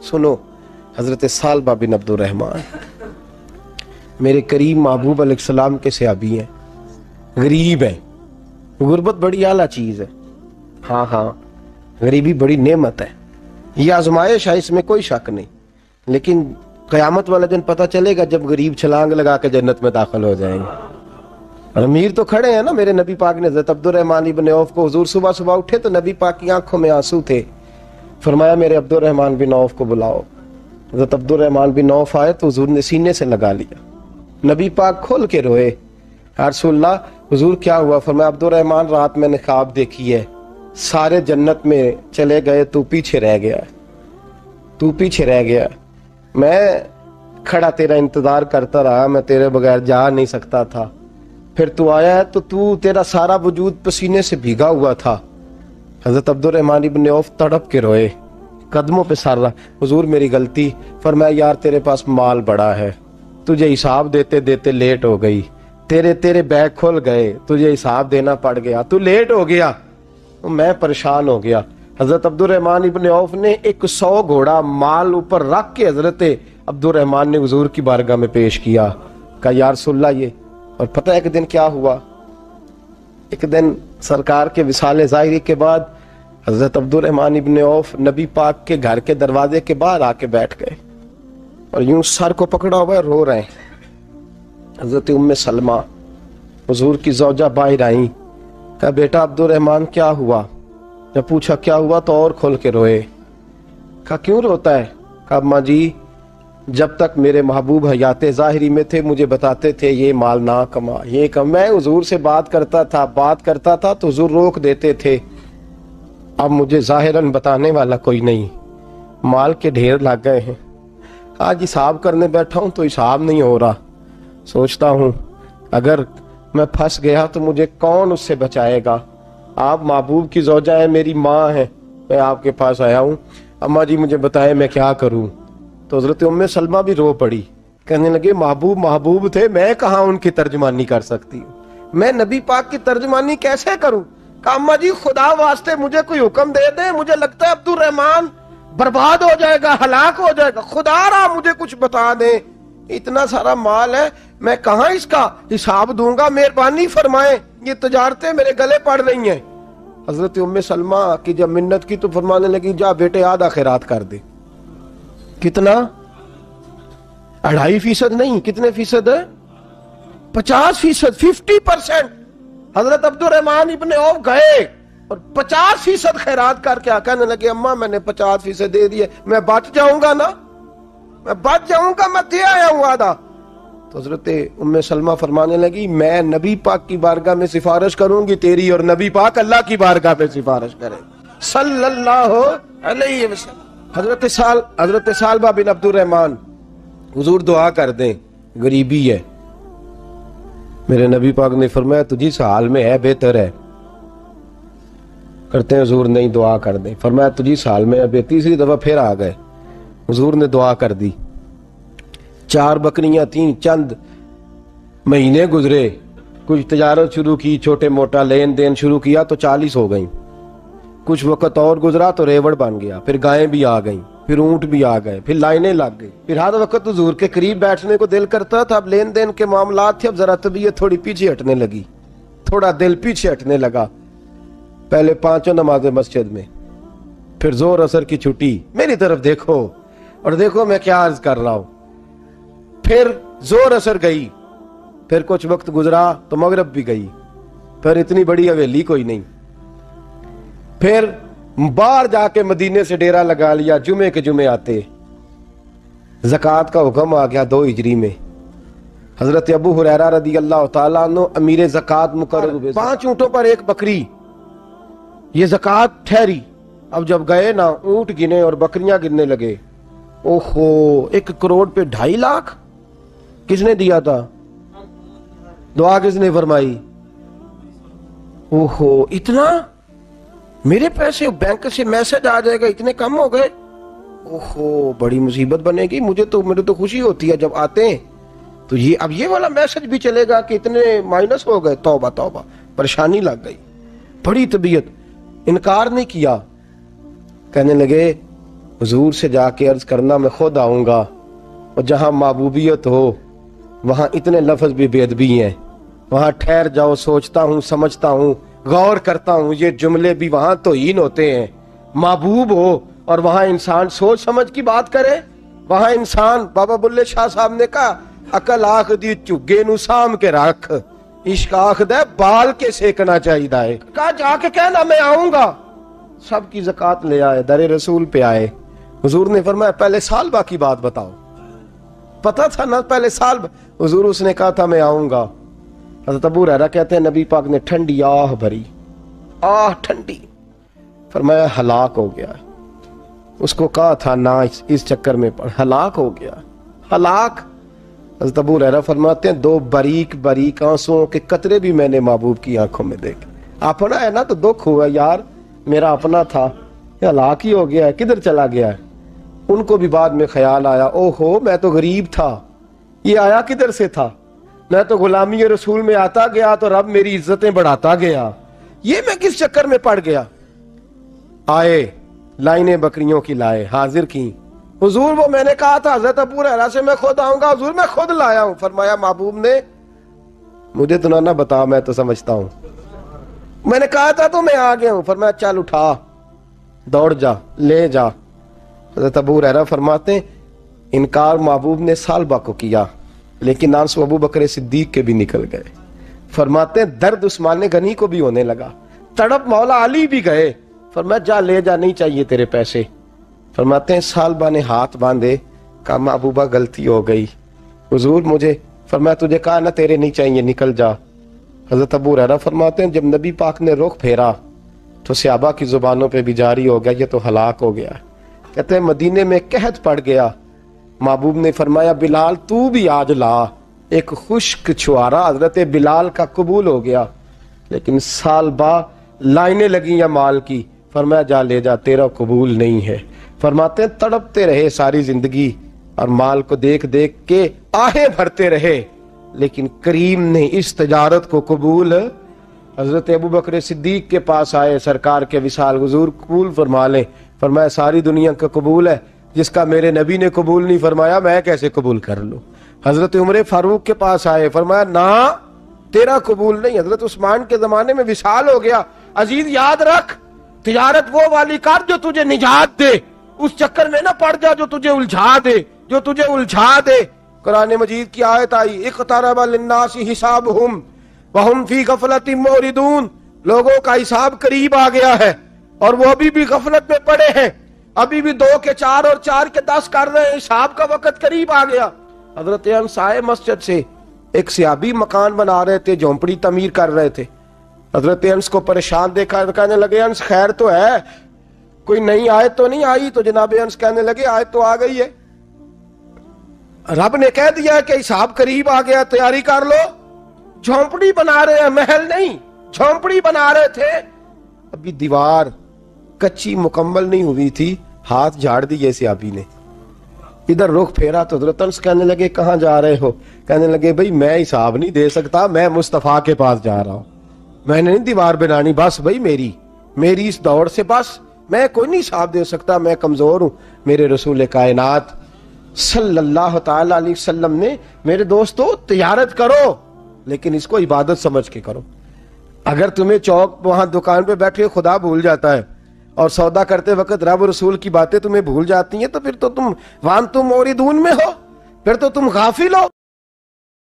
سنو، حضرت سالبہ بن عبدالرحمن میرے کریم محبوب علیہ السلام کے صحابی ہیں، غریب ہیں۔ غربت بڑی اعلیٰ چیز ہے، ہاں غریبی بڑی نعمت ہے، یہ آزمائش ہے، اس میں کوئی شک نہیں، لیکن قیامت والا دن پتہ چلے گا جب غریب چھلانگ لگا کے جنت میں داخل ہو جائیں گے۔ اور امیر تو کھڑے ہیں نا، میرے نبی پاک نے حضرت عبدالرحمن ابن عوف کو، حضور صبح صبح اٹھے تو نبی پاک کی آنکھوں میں آنسو تھے، فرمایا میرے عبدالرحمن بن عوف کو بلاؤ۔ حضرت عبدالرحمن بن عوف آئے تو حضور نے سینے سے لگا لیا، نبی پاک کھول کے روئے، یا رسول اللہ حضور کیا ہوا؟ فرمایا عبدالرحمن رات میں نے خواب دیکھی ہے، سارے جنت میں چلے گئے، تو پیچھے رہ گیا، تو پیچھے رہ گیا، میں کھڑا تیرا انتظار کرتا رہا، میں تیرے بغیر جا نہیں سکتا تھا، پھر تو آیا ہے تو تیرا سارا وجود پسینے سے بھیگا ہوا تھا۔ حضرت عبدالرحمن ابن عوف تڑپ کے روئے، قدموں پہ سر رہا، حضور میری غلطی۔ فرمایا یار تیرے پاس مال بڑا ہے، تجھے حساب دیتے دیتے لیٹ ہو گئی، تیرے بیگ کھل گئے، تجھے حساب دینا پڑ گیا، تو لیٹ ہو گیا، میں پریشان ہو گیا۔ حضرت عبدالرحمن ابن عوف نے 100 گھوڑا مال اوپر رکھ کے حضرت عبدالرحمن نے حضور کی بارگاہ میں پیش کیا، کہا یا رسول اللہ یہ۔ اور پتہ ہے ایک دن کیا ہوا؟ ایک دن سرکار کے وصال ظاہری کے بعد حضرت عبدالرحمن ابن عوف نبی پاک کے گھر کے دروازے کے باہر آ کے بیٹھ گئے اور یوں سر کو پکڑا ہوا ہے، رو رہے ہیں۔ حضرت ام سلمہ حضور کی زوجہ باہر آئیں، کہا بیٹا عبدالرحمن کیا ہوا؟ جب پوچھا کیا ہوا تو اور کھول کے روئے، کہا کیوں روتا ہے؟ کہا اماں جی جب تک میرے محبوب حیات ظاہری میں تھے مجھے بتاتے تھے یہ مال نہ کما، یہ کم، میں حضور سے بات کرتا تھا تو حضور روک دیتے تھے، اب مجھے ظاہراً بتانے والا کوئی نہیں، مال کے ڈھیر لگ گئے ہیں، آج حساب کرنے بیٹھا ہوں تو حساب نہیں ہو رہا، سوچتا ہوں اگر میں پھنس گیا تو مجھے کون اس سے بچائے گا؟ آپ محبوب کی زوجہ ہیں، میری ماں ہے، میں آپ کے پاس آیا ہوں، اماں جی مجھے بتائیں میں کیا کروں؟ تو حضرت ام سلمہ بھی رو پڑی، کہنے لگے محبوب تھے، میں کہاں ان کی ترجمانی کر سکتی ہوں، میں نبی پاک کی ترجمانی کیسے کروں؟ کہا اماں جی خدا واسطے مجھے کوئی حکم دے دیں، مجھے لگتا ہے عبدالرحمن برباد ہو جائے گا، ہلاک ہو جائے گا، خدا را مجھے کچھ بتا دیں، اتنا سارا مال ہے میں کہاں اس کا حساب دوں گا، مہربانی فرمائیں، یہ تجارتیں میرے گلے پڑ رہی ہیں۔ حضرت ام سلمہ کی جب منت کی تو فرمانے لگی جا بیٹے آدھا خیرات کر دے۔ کتنا؟ 2.5% نہیں، کتنے فیصد ہے؟ 50%، 50%۔ حضرت عبدالرحمن ابن عوف گئے اور 50% خیرات کر کے کہنے لگے اماں میں نے 50% دے دیے، میں بچ جاؤں گا نا، میں بچ جاؤں گا، میں دے آیا ہوں آدھا۔ تو حضرت ام سلمہ فرمانے لگی میں نبی پاک کی بارگاہ میں سفارش کروں گی تیری، اور نبی پاک اللہ کی بارگاہ میں سفارش کرے صلی اللہ علیہ وسلم۔ حضرت سالبہ بن عبدالرحمن، حضور دعا کر دیں، غریبی ہے، میرے نبی پاک نے فرمایا تجھی اس حال میں ہے بہتر ہے، کرتے ہیں حضور نہیں دعا کر دیں، فرمایا تجھی اس حال میں ہے، تیسری دفعہ پھر آ گئے، حضور نے دعا کر دی، 4 بکریاں تھیں، چند مہینے گزرے، کچھ تجارت شروع کی، چھوٹے موٹا لین دین شروع کیا تو 40 ہو گئیں، کچھ وقت اور گزرا تو ریوڑ بن گیا، پھر گائیں بھی آ گئیں، پھر اونٹ بھی آ گئے، پھر لائنیں لگ گئی، پھر ہر وقت حضور کے قریب بیٹھنے کو دل کرتا تھا، اب لین دین کے معاملات تھے، اب ذرا طبیعت تھوڑی پیچھے ہٹنے لگی، تھوڑا دل پیچھے ہٹنے لگا، پہلے 5 نمازیں مسجد میں، پھر زور اثر کی چھٹی، میری طرف دیکھو اور دیکھو میں کیا عرض کر رہا ہوں، پھر زور اثر گئی، پھر کچھ وقت گزرا تو مغرب بھی گئی، پھر اتنی بڑی حویلی کوئی نہیں، پھر باہر جا کے مدینے سے ڈیرا لگا لیا، جمعے کے جمعے آتے، زکوٰۃ کا حکم آ گیا 2 ہجری میں، حضرت ابو ہریرہ رضی اللہ تعالیٰ عنہ امیر زکوٰۃ مقرر ہوئے، 5 اونٹوں پر 1 بکری، یہ زکوٰۃ ٹھہری۔ اب جب گئے نا اونٹ گنے اور بکریاں گننے لگے، اوہو 1 کروڑ پہ 2.5 لاکھ، کس نے دیا تھا؟ دعا کس نے فرمائی؟ اوہو اتنا، میرے پیسے بینک سے میسج آ جائے گا اتنے کم ہو گئے، اوہو بڑی مصیبت بنے گی، میرے تو خوشی ہوتی ہے جب آتے ہیں تو یہ اب یہ والا میسج بھی چلے گا کہ اتنے مائنس ہو گئے، توبہ توبہ، پریشانی لگ گئی، بڑی طبیعت، انکار نہیں کیا، کہنے لگے حضور سے جا کے عرض کرنا میں خود آؤں گا، اور جہاں محبوبیت ہو وہاں اتنے لفظ بھی بے ادبی ہیں، وہاں ٹھہر جاؤ، سوچتا ہوں، سمجھتا ہوں، غور کرتا ہوں، یہ جملے بھی وہاں توہین ہوتے ہیں۔ محبوب ہو اور وہاں انسان سوچ سمجھ کی بات کرے، وہاں انسان، بابا بلے شاہ صاحب نے کہا عقل آخ دی چگے نو سام کے رکھ، عشق آخ دے بال کے سیکنا چاہیے دائے، کہا جا کے کہنا میں آؤں گا۔ سب کی زکوٰۃ لے آئے، در رسول پہ آئے، حضور نے فرمایا پہلے سالبہ کی بات بتاؤ، پتہ تھا نا پہلے سال، حضور اس نے کہا تھا میں آؤں گا۔ حضرت ابو ہریرہ کہتے ہیں نبی پاک نے ٹھنڈی آہ بھری، آہ ٹھنڈی، فرمایا ہلاک ہو گیا۔ اس کو کہا تھا نہ اس چکر میں پڑ، ہلاک ہو گیا، ہلاک۔ حضرت ابو ہریرہ فرماتے ہیں دو باریک باریک آنسوؤں کے قطرے بھی میں نے محبوب کی آنکھوں میں دیکھے۔ اپنا ہے نا تو دکھ ہوا، یار میرا اپنا تھا، یہ ہلاک ہی ہو گیا ہے، کدھر چلا گیا ہے۔ ان کو بھی بعد میں خیال آیا، او ہو میں تو غریب تھا، یہ آیا کدھر سے تھا، میں تو غلامی رسول میں آتا گیا تو رب میری عزتیں بڑھاتا گیا، یہ میں کس چکر میں پڑ گیا۔ آئے لائنیں بکریوں کی لائے، حاضر کی، حضور وہ میں نے کہا تھا حضرت ابو ہریرہ سے میں خود آؤں گا، حضور میں خود لایا ہوں۔ فرمایا محبوب نے مجھے تو نہ بتا، میں تو سمجھتا ہوں، میں نے کہا تھا تو میں آ گیا ہوں۔ فرمایا چل اٹھا، دوڑ جا، لے جا۔ حضرت ابو ہریرہ فرماتے ہیں انکار محبوب نے سالبہ کو کیا، لیکن آنسو ابو بکر صدیق کے بھی نکل گئے۔ فرماتے ہیں درد عثمان غنی کو بھی ہونے لگا، تڑپ مولا علی بھی گئے۔ فرمایا جا لے جا، نہیں چاہیے تیرے پیسے۔ فرماتے ہیں سالبہ نے ہاتھ باندھے، کہا محبوبہ غلطی ہو گئی، حضور مجھے، فرمایا تجھے کہا نہ تیرے نہیں چاہیے، نکل جا۔ حضرت ابو ہریرہ فرماتے ہیں جب نبی پاک نے رخ پھیرا تو صحابہ کی زبانوں پہ بھی جاری ہو گیا یہ تو ہلاک ہو گیا۔ کہتے ہیں مدینے میں قحط پڑ گیا، محبوب نے فرمایا بلال تو بھی آج لا، ایک خشک چھوارا حضرت بلال کا قبول ہو گیا۔ لیکن سالبہ لائنیں لگی یا مال کی، فرمایا جا لے جا، تیرا قبول نہیں ہے۔ فرماتے ہیں تڑپتے رہے ساری زندگی اور مال کو دیکھ دیکھ کے آہیں بھرتے رہے، لیکن کریم نے اس تجارت کو قبول۔ حضرت ابو بکر صدیق کے پاس آئے، سرکار کے وصال، حضور قبول فرما لیں۔ فرمایا ساری دنیا کا قبول ہے، جس کا میرے نبی نے قبول نہیں فرمایا میں کیسے قبول کر لوں۔ حضرت عمر فاروق کے پاس آئے، فرمایا نہ تیرا قبول نہیں۔ حضرت عثمان کے زمانے میں وصال ہو گیا۔ عزیز یاد رکھ، تجارت وہ والی کر جو تجھے نجات دے، اس چکر میں نہ پڑ جا جو تجھے الجھا دے، جو تجھے الجھا دے۔ قرآن مجید کی آیت آئی اقترب للناس حسابہم وہم فی غفلۃ معرضون، لوگوں کا حساب قریب آ گیا ہے اور وہ ابھی بھی غفلت میں پڑے ہیں، ابھی بھی 2 کے 4 اور 4 کے 10 کر رہے ہیں، حساب کا وقت قریب آ گیا۔ حضرت انس آئے مسجد سے، ایک صحابی مکان بنا رہے تھے، جھونپڑی تعمیر کر رہے تھے۔ حضرت انس کو پریشان دیکھا، کہنے لگے انس خیر تو ہے، کوئی نئی آیت تو نہیں آئی؟ تو جناب انس کہنے لگے آیت تو آ گئی ہے، رب نے کہہ دیا کہ حساب قریب آ گیا، تیاری کر لو۔ جھونپڑی بنا رہے ہیں، محل نہیں، جھونپڑی بنا رہے تھے، ابھی دیوار کچی مکمل نہیں ہوئی تھی، ہاتھ جھاڑ دیے صحابی نے۔ ادھر رخ پھیرا تو حضرت انس کہنے لگے کہاں جا رہے ہو؟ کہنے لگے بھائی میں حساب نہیں دے سکتا، میں مصطفیٰ کے پاس جا رہا ہوں، میں نے نہیں دیوار بنانی، بس بھائی میری اس دوڑ سے بس میں کوئی نہیں حساب دے سکتا، میں کمزور ہوں۔ میرے رسول کائنات صلی اللہ تعالی علیہ وسلم نے، میرے دوستو تجارت کرو لیکن اس کو عبادت سمجھ کے کرو۔ اگر تمہیں چوک وہاں دکان پہ بیٹھے خدا بھول جاتا ہے اور سودا کرتے وقت رب رسول کی باتیں تمہیں بھول جاتی ہیں، تو پھر تو تم وانتم موردون میں ہو، پھر تو تم غافل ہو۔